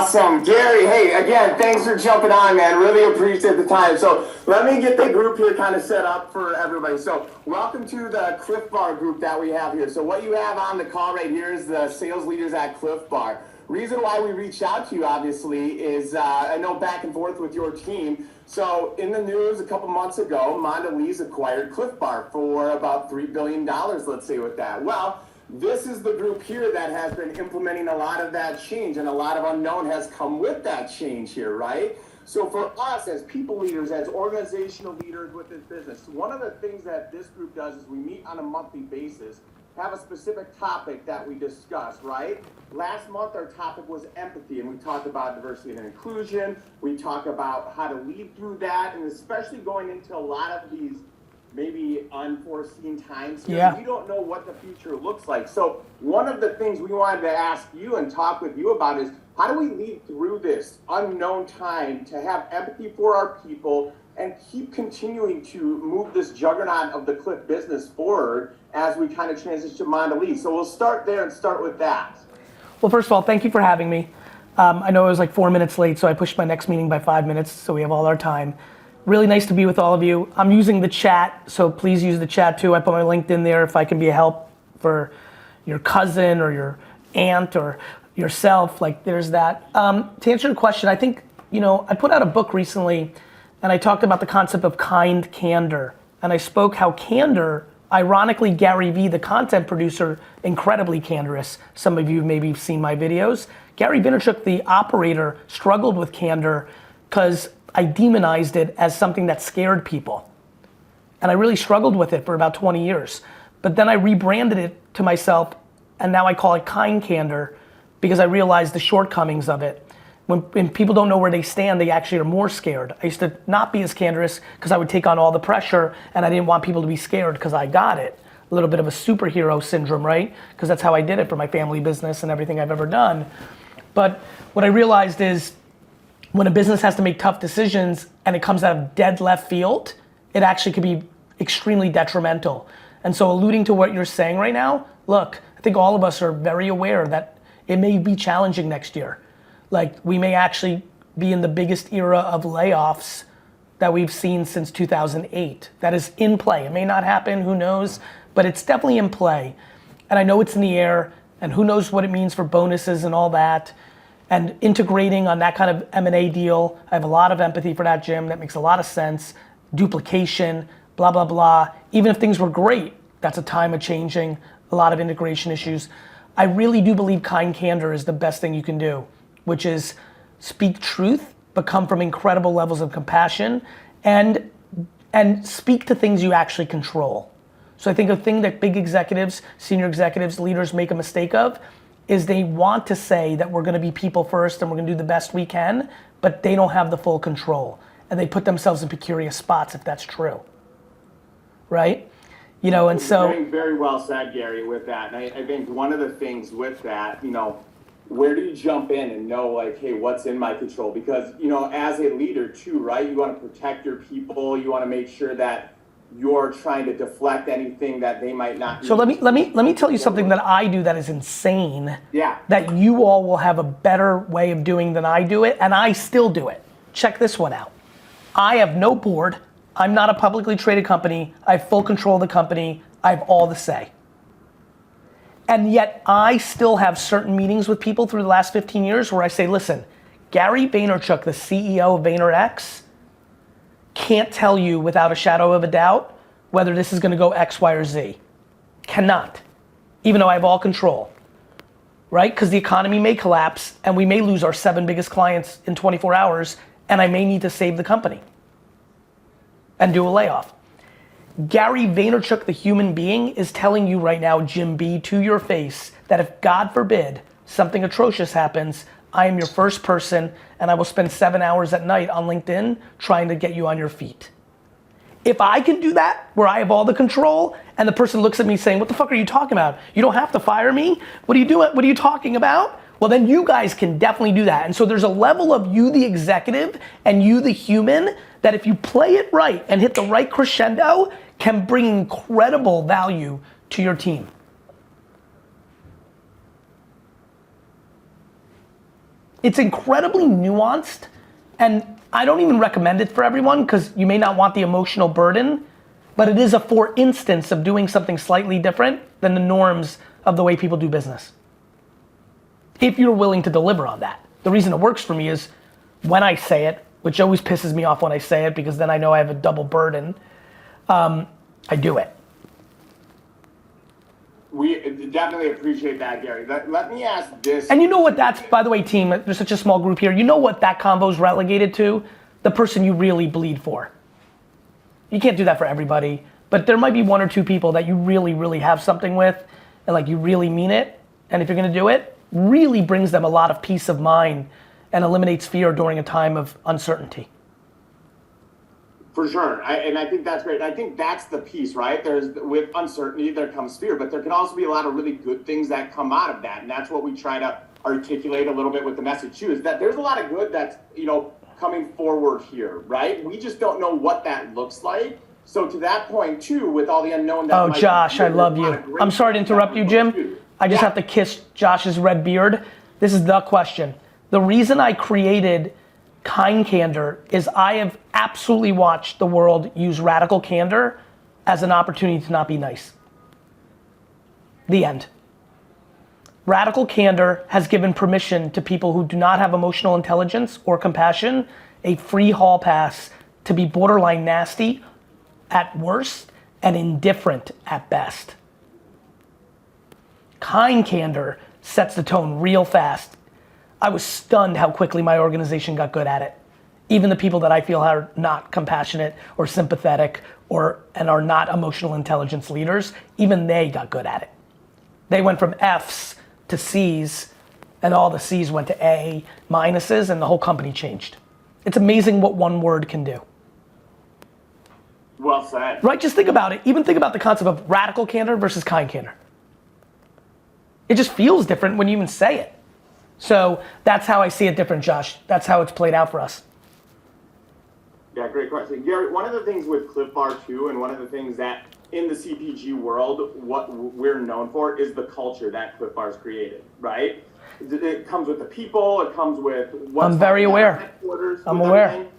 Awesome. Gary, hey, again, thanks for jumping on, man. Really appreciate the time. So let me get the group here kind of set up for everybody. So welcome to the Clif Bar group that we have here. So what you have on the call right here is the sales leaders at Clif Bar. Reason why we reached out to you, obviously, is I know back and forth with your team. So in the news a couple months ago, Mondelez acquired Clif Bar for about $3 billion, let's say with that. Well, this is the group here that has been implementing a lot of that change, and a lot of unknown has come with that change here, right? So for us as people leaders, as organizational leaders with this business, one of the things that this group does is we meet on a monthly basis, have a specific topic that we discuss, right? Last month our topic was empathy, and we talked about diversity and inclusion. We talk about how to lead through that, and especially going into a lot of these maybe unforeseen times here. Yeah. We don't know what the future looks like. So one of the things we wanted to ask you and talk with you about is how do we lead through this unknown time to have empathy for our people and keep continuing to move this juggernaut of the Clif business forward as we kind of transition to Mondelez. So we'll start there and start with that. Well, first of all, thank you for having me. I know I was like 4 minutes late, so I pushed my next meeting by 5 minutes, so we have all our time. Really nice to be with all of you. I'm using the chat, so please use the chat too. I put my LinkedIn there if I can be a help for your cousin or your aunt or yourself, like there's that. To answer your question, I think, I put out a book recently and I talked about the concept of kind candor. And I spoke how candor, ironically, GaryVee, the content producer, incredibly candorous. Some of you maybe have seen my videos. Gary Vaynerchuk, the operator, struggled with candor because I demonized it as something that scared people. And I really struggled with it for about 20 years. But then I rebranded it to myself, and now I call it kind candor because I realized the shortcomings of it. When people don't know where they stand, they actually are more scared. I used to not be as candorous because I would take on all the pressure, and I didn't want people to be scared because I got it. A little bit of a superhero syndrome, right? Because that's how I did it for my family business and everything I've ever done. But what I realized is, when a business has to make tough decisions and it comes out of dead left field, it actually could be extremely detrimental. And so alluding to what you're saying right now, look, I think all of us are very aware that it may be challenging next year. Like we may actually be in the biggest era of layoffs that we've seen since 2008. That is in play. It may not happen, who knows, but it's definitely in play. And I know it's in the air, and who knows what it means for bonuses and all that. And integrating on that kind of M&A deal, I have a lot of empathy for that, Jim. That makes a lot of sense. Duplication, blah, blah, blah. Even if things were great, that's a time of changing, a lot of integration issues. I really do believe kind candor is the best thing you can do, which is speak truth, but come from incredible levels of compassion, and speak to things you actually control. So I think a thing that big executives, senior executives, leaders make a mistake of is they want to say that we're gonna be people first and we're gonna do the best we can, but they don't have the full control. And they put themselves in precarious spots if that's true, right? And so- Very well said, Gary, with that. And I think one of the things with that, where do you jump in and know like, hey, what's in my control? Because, as a leader too, right? You wanna protect your people, you wanna make sure that you're trying to deflect anything that they might not. So let me tell you something that I do that is insane. Yeah. That you all will have a better way of doing than I do it, and I still do it. Check this one out. I have no board. I'm not a publicly traded company. I have full control of the company. I have all the say. And yet I still have certain meetings with people through the last 15 years where I say, listen, Gary Vaynerchuk, the CEO of VaynerX, can't tell you without a shadow of a doubt whether this is gonna go X, Y, or Z. Cannot, even though I have all control, right? Because the economy may collapse and we may lose our 7 biggest clients in 24 hours and I may need to save the company and do a layoff. Gary Vaynerchuk, the human being, is telling you right now, Jim B, to your face, that if God forbid something atrocious happens, I am your first person and I will spend 7 hours at night on LinkedIn trying to get you on your feet. If I can do that, where I have all the control, and the person looks at me saying, what the fuck are you talking about? You don't have to fire me? What are you doing? What are you talking about? Well, then you guys can definitely do that. And so there's a level of you, the executive, and you, the human, that if you play it right and hit the right crescendo, can bring incredible value to your team. It's incredibly nuanced, and I don't even recommend it for everyone because you may not want the emotional burden, but it is a for instance of doing something slightly different than the norms of the way people do business. If you're willing to deliver on that. The reason it works for me is when I say it, which always pisses me off when I say it because then I know I have a double burden, I do it. We definitely appreciate that, Gary. Let me ask this. And you know what that's, by the way, team, there's such a small group here, you know what that combo's relegated to? The person you really bleed for. You can't do that for everybody, but there might be one or two people that you really, really have something with, and like you really mean it, and if you're gonna do it, really brings them a lot of peace of mind and eliminates fear during a time of uncertainty. For sure, and I think that's great. I think that's the piece, right? With uncertainty, there comes fear, but there can also be a lot of really good things that come out of that, and that's what we try to articulate a little bit with the message too, is that there's a lot of good that's, coming forward here, right? We just don't know what that looks like. So to that point too, with all the unknown that Josh, I love you. I'm sorry to interrupt you, Jim. I just have to kiss Josh's red beard. This is the question. The reason I created Kind Candor is I have absolutely watched the world use radical candor as an opportunity to not be nice. The end. Radical candor has given permission to people who do not have emotional intelligence or compassion a free hall pass to be borderline nasty at worst and indifferent at best. Kind Candor sets the tone real fast. I was stunned how quickly my organization got good at it. Even the people that I feel are not compassionate or sympathetic and are not emotional intelligence leaders, even they got good at it. They went from F's to C's, and all the C's went to A minuses, and the whole company changed. It's amazing what one word can do. Well said. Right, just think about it. Even think about the concept of radical candor versus kind candor. It just feels different when you even say it. So that's how I see it different, Josh. That's how it's played out for us. Yeah, great question. Gary, one of the things with Clif Bar too, and one of the things that in the CPG world, what we're known for is the culture that Clif Bar's created, right? It comes with the people, it comes with what's I'm very aware. Headquarters. I'm aware. Everything.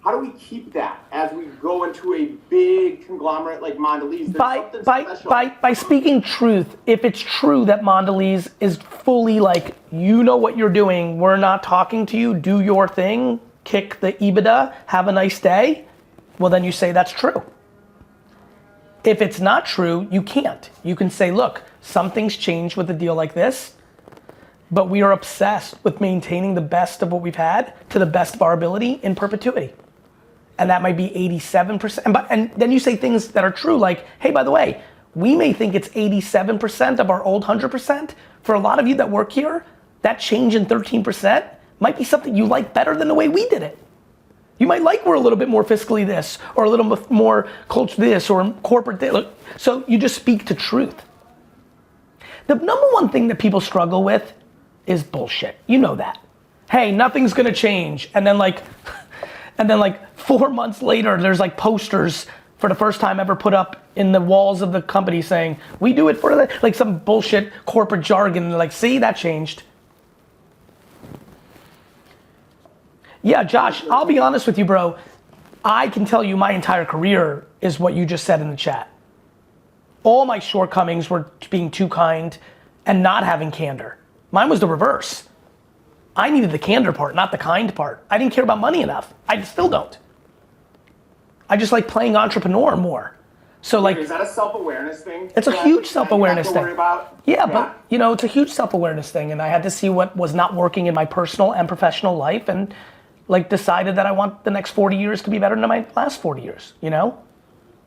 How do we keep that as we go into a big conglomerate like Mondelez? By speaking truth. If it's true that Mondelez is fully like, you know what you're doing, we're not talking to you, do your thing, kick the EBITDA, have a nice day, well then you say that's true. If it's not true, you can't. You can say, look, something's changed with a deal like this, but we are obsessed with maintaining the best of what we've had to the best of our ability in perpetuity. And that might be 87%. And then you say things that are true, like, hey, by the way, we may think it's 87% of our old 100%. For a lot of you that work here, that change in 13% might be something you like better than the way we did it. You might like we're a little bit more fiscally this, or a little bit more culture this, or corporate this. So you just speak to truth. The number one thing that people struggle with is bullshit. You know that. Hey, nothing's gonna change. And then like 4 months later, there's like posters for the first time ever put up in the walls of the company saying, we do it for like some bullshit corporate jargon. Like, see, that changed. Yeah, Josh, I'll be honest with you, bro. I can tell you my entire career is what you just said in the chat. All my shortcomings were being too kind and not having candor. Mine was the reverse. I needed the candor part, not the kind part. I didn't care about money enough. I still don't. I just like playing entrepreneur more. So like, is that a self-awareness thing? It's a huge self-awareness thing. Yeah, but it's a huge self-awareness thing, and I had to see what was not working in my personal and professional life, and like decided that I want the next 40 years to be better than my last 40 years,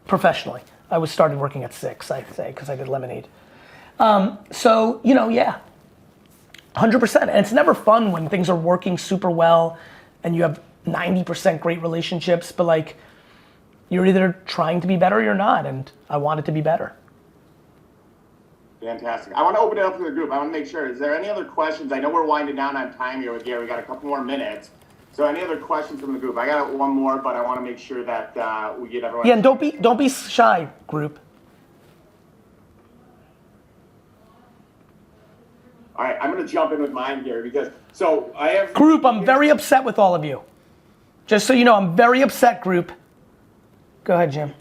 professionally. I started working at 6, I'd say, because I did lemonade. So, yeah. 100%, and it's never fun when things are working super well and you have 90% great relationships, but like you're either trying to be better or you're not, and I want it to be better. Fantastic. I want to open it up to the group. I want to make sure, is there any other questions? I know we're winding down on time here with Gary. We got a couple more minutes. So any other questions from the group? I got one more, but I want to make sure that we get everyone. Yeah, and don't be shy, group. All right, I'm gonna jump in with mine, Gary, because so I have Group, I'm very upset with all of you. Just so you know, I'm very upset, group. Go ahead, Jim.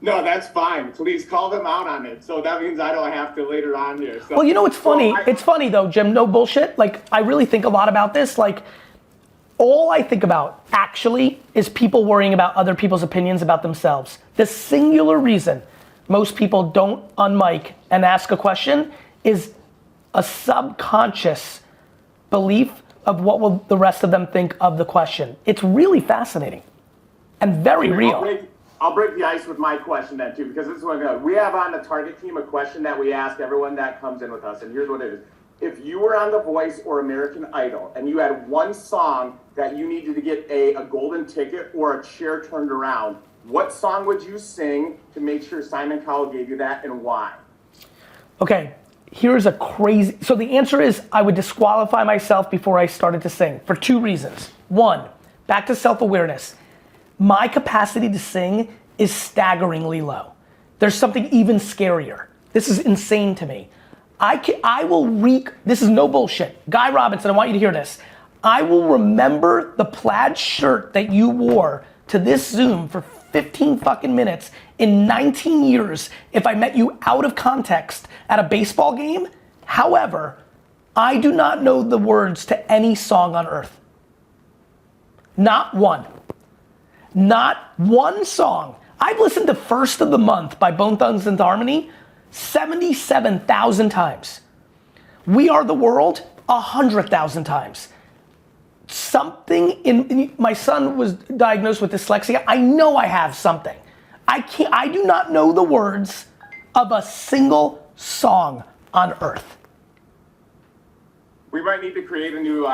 No, that's fine. Please call them out on it. So that means I don't have to later on here. So, Well, you know what's funny? It's funny though, Jim, no bullshit. Like, I really think a lot about this. Like, all I think about actually is people worrying about other people's opinions about themselves. The singular reason most people don't unmic and ask a question is a subconscious belief of what will the rest of them think of the question. It's really fascinating and very real. I'll break the ice with my question then too, because this is what we have on the target team a question that we ask everyone that comes in with us, and here's what it is. If you were on The Voice or American Idol and you had one song that you needed to get a golden ticket or a chair turned around, what song would you sing to make sure Simon Cowell gave you that, and why? Okay, here's a crazy, so the answer is I would disqualify myself before I started to sing for two reasons. One, back to self-awareness. My capacity to sing is staggeringly low. There's something even scarier. This is insane to me. I will this is no bullshit. Guy Robinson, I want you to hear this. I will remember the plaid shirt that you wore to this Zoom for 15 fucking minutes in 19 years if I met you out of context at a baseball game. However, I do not know the words to any song on earth. Not one. Not one song. I've listened to First of the Month by Bone Thugs and Harmony 77,000 times. We Are the World 100,000 times. Something my son was diagnosed with dyslexia. I know I have something. I do not know the words of a single song on earth. We might need to create a new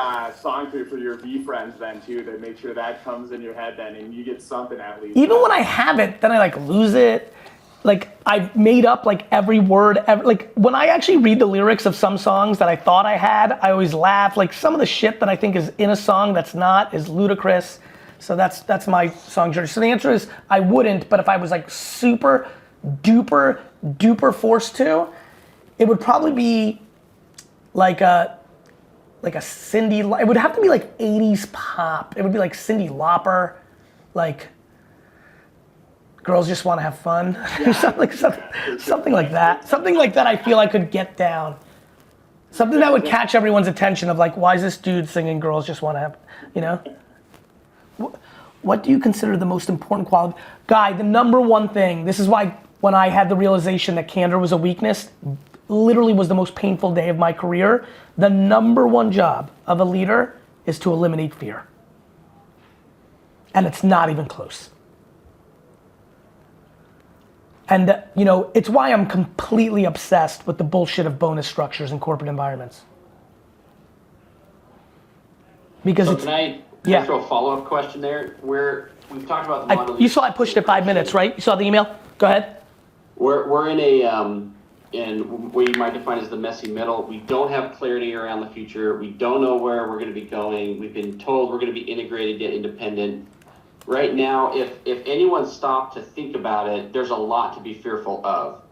song for your V friends then too, to make sure that comes in your head then and you get something at least. Even when I have it, then I like lose it. Like I've made up like every word, like when I actually read the lyrics of some songs that I thought I had, I always laugh. Like some of the shit that I think is in a song that's not is ludicrous. So that's my song journey. So the answer is I wouldn't, but if I was like super duper forced to, it would probably be like a Cindy, it would have to be like 80s pop. It would be like Cyndi Lauper, like Girls Just Want to Have Fun, something like that. Something like that I feel I could get down. Something that would catch everyone's attention of like, why is this dude singing Girls Just Want to Have, you know? What do you consider the most important quality? Guy, the number one thing, this is why when I had the realization that candor was a weakness, literally was the most painful day of my career. The number one job of a leader is to eliminate fear. And it's not even close. And you know, it's why I'm completely obsessed with the bullshit of bonus structures in corporate environments. Because so it's, can I throw a follow-up question there? Where we've talked about the monolith. You saw I pushed it 5 minutes, right? You saw the email? Go ahead. We're in a, and what you might define as the messy middle. We don't have clarity around the future. We don't know where we're going to be going. We've been told we're going to be integrated yet independent. Right now, if anyone stopped to think about it, there's a lot to be fearful of.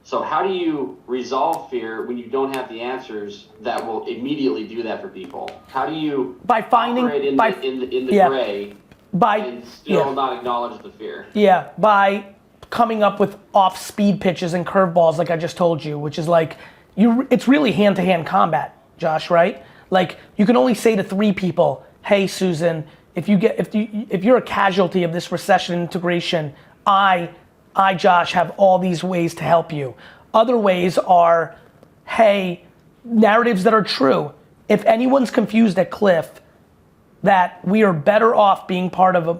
So how do you resolve fear when you don't have the answers that will immediately do that for people? How do you operate in the gray and still not acknowledge the fear? Yeah, by coming up with off-speed pitches and curveballs like I just told you, which is like, it's really hand-to-hand combat, Josh, right? Like, you can only say to 3 people, hey, Susan, if you're a casualty of this recession integration, I, Josh, have all these ways to help you. Other ways are, hey, narratives that are true. If anyone's confused at Clif that we are better off being part of a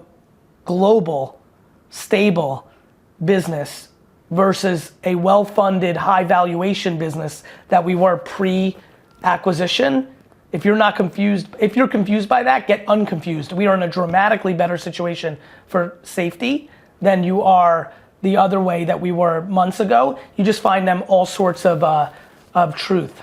global, stable business versus a well-funded, high valuation business that we were pre-acquisition, if you're confused by that, get unconfused. We are in a dramatically better situation for safety than you are the other way that we were months ago. You just find them all sorts of truth.